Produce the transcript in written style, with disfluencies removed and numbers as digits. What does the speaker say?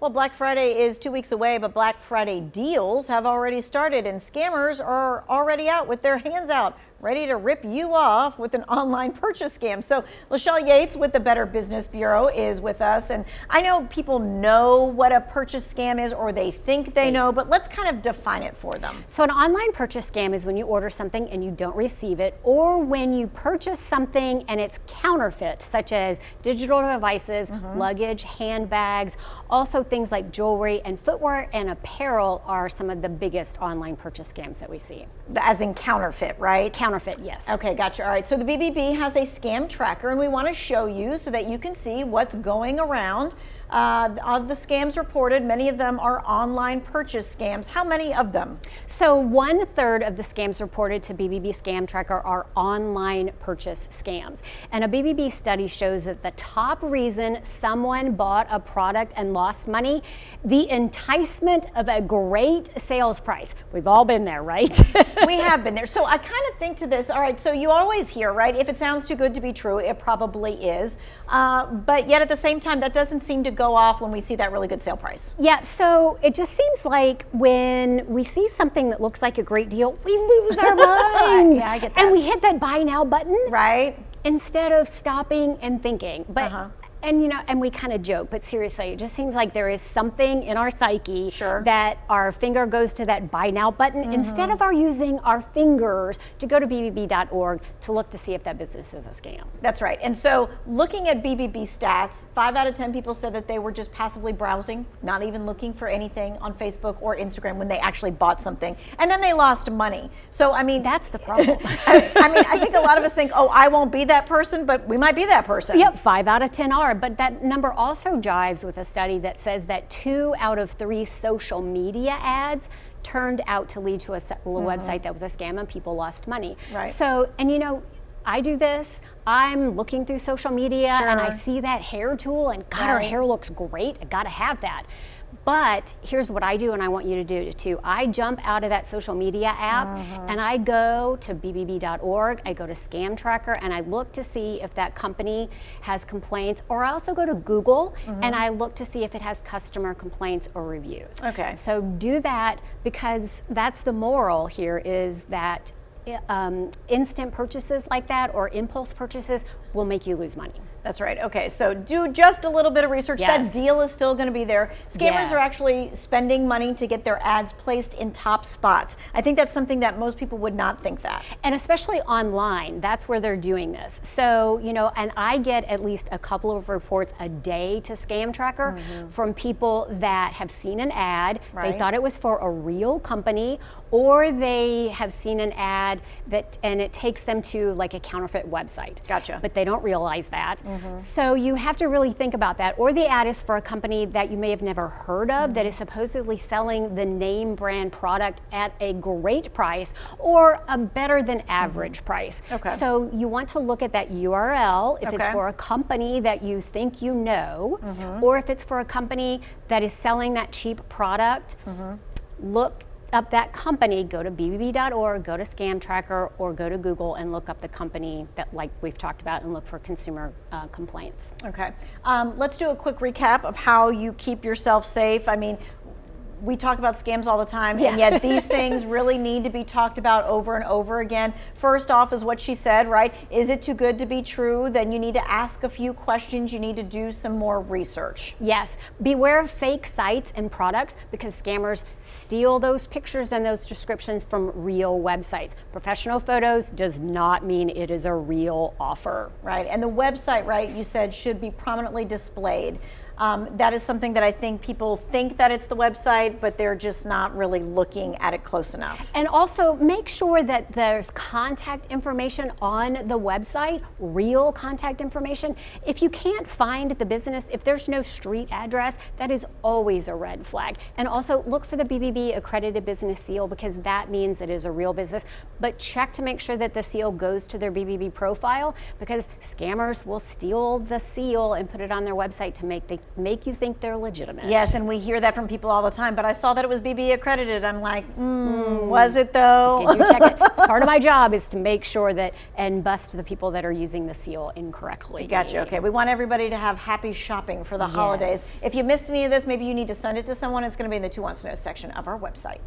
Well, Black Friday is 2 weeks away, but Black Friday deals have already started and scammers are already out with their hands out, ready to rip you off with an online purchase scam. So Lachelle Yates with the Better Business Bureau is with us. And I know people know what a purchase scam is, or they think they know, but let's kind of define it for them. So an online purchase scam is when you order something and you don't receive it, or when you purchase something and it's counterfeit, such as digital devices, luggage, handbags, also things like jewelry and footwear and apparel are some of the biggest online purchase scams that we see. As in counterfeit, right? Counterfeit, yes. Okay, gotcha. All right, so the BBB has a scam tracker, and we want to show you so that you can see what's going around. Of the scams reported, many of them are online purchase scams. How many of them? So 1/3 of the scams reported to BBB Scam Tracker are online purchase scams. And a BBB study shows that the top reason someone bought a product and lost money, the enticement of a great sales price. We've all been there, right? We have been there. So I kind of think to this, all right, so you always hear, right, if it sounds too good to be true, it probably is. But yet at the same time, that doesn't seem to go off when we see that really good sale price. Yeah, so it just seems like when we see something that looks like a great deal, we lose our minds. Yeah, I get that. And we hit that buy now button. Right. Instead of stopping and thinking. But and you know, and we kind of joke, but seriously, it just seems like there is something in our psyche that our finger goes to that buy now button instead of our using our fingers to go to bbb.org to look to see if that business is a scam. That's right. And so looking at BBB stats, 5 out of 10 people said that they were just passively browsing, not even looking for anything on Facebook or Instagram when they actually bought something. And then they lost money. So, I mean, that's the problem. I think a lot of us think, oh, I won't be that person, but we might be that person. Yep, 5 out of 10 are. But that number also jives with a study that says that 2 out of 3 social media ads turned out to lead to a website that was a scam and people lost money. Right. So, and you know, I do this. I'm looking through social media and I see that hair tool and God, her hair looks great. I gotta have that. But here's what I do, and I want you to do it too. I jump out of that social media app and I go to bbb.org, I go to Scam Tracker, and I look to see if that company has complaints, or I also go to Google and I look to see if it has customer complaints or reviews. Okay. So do that, because that's the moral here, is that instant purchases like that or impulse purchases will make you lose money. That's right. Okay, so do just a little bit of research. That deal is still going to be there. Scammers are actually spending money to get their ads placed in top spots. I think that's something that most people would not think that. And especially online, that's where they're doing this. So, you know, and I get at least a couple of reports a day to Scam Tracker from people that have seen an ad, they thought it was for a real company, or they have seen an ad that, and it takes them to like a counterfeit website. Gotcha. But they don't realize that. So you have to really think about that. Or the ad is for a company that you may have never heard of that is supposedly selling the name brand product at a great price or a better than average price. Okay. So you want to look at that URL if it's for a company that you think you know, or if it's for a company that is selling that cheap product. Look up that company, go to bbb.org, go to Scam Tracker, or go to Google and look up the company that, like we've talked about, and look for consumer complaints. Okay, let's do a quick recap of how you keep yourself safe. I mean, we talk about scams all the time, and yet these things really need to be talked about over and over again. First off is what she said, right? Is it too good to be true? Then you need to ask a few questions. You need to do some more research. Yes, beware of fake sites and products, because scammers steal those pictures and those descriptions from real websites. Professional photos does not mean it is a real offer. Right, and the website, right, you said should be prominently displayed. That is something that I think people think that it's the website, but they're just not really looking at it close enough. And also make sure that there's contact information on the website, real contact information. If you can't find the business, if there's no street address, that is always a red flag. And also look for the BBB accredited business seal, because that means it is a real business. But check to make sure that the seal goes to their BBB profile, because scammers will steal the seal and put it on their website to make make you think they're legitimate. Yes, and we hear that from people all the time, but I saw that it was BBB accredited. I'm like, was it though? Did you check it? It's part of my job is to make sure that and bust the people that are using the seal incorrectly. Gotcha. Okay, we want everybody to have happy shopping for the holidays. If you missed any of this, maybe you need to send it to someone. It's going to be in the Who Wants to Know section of our website.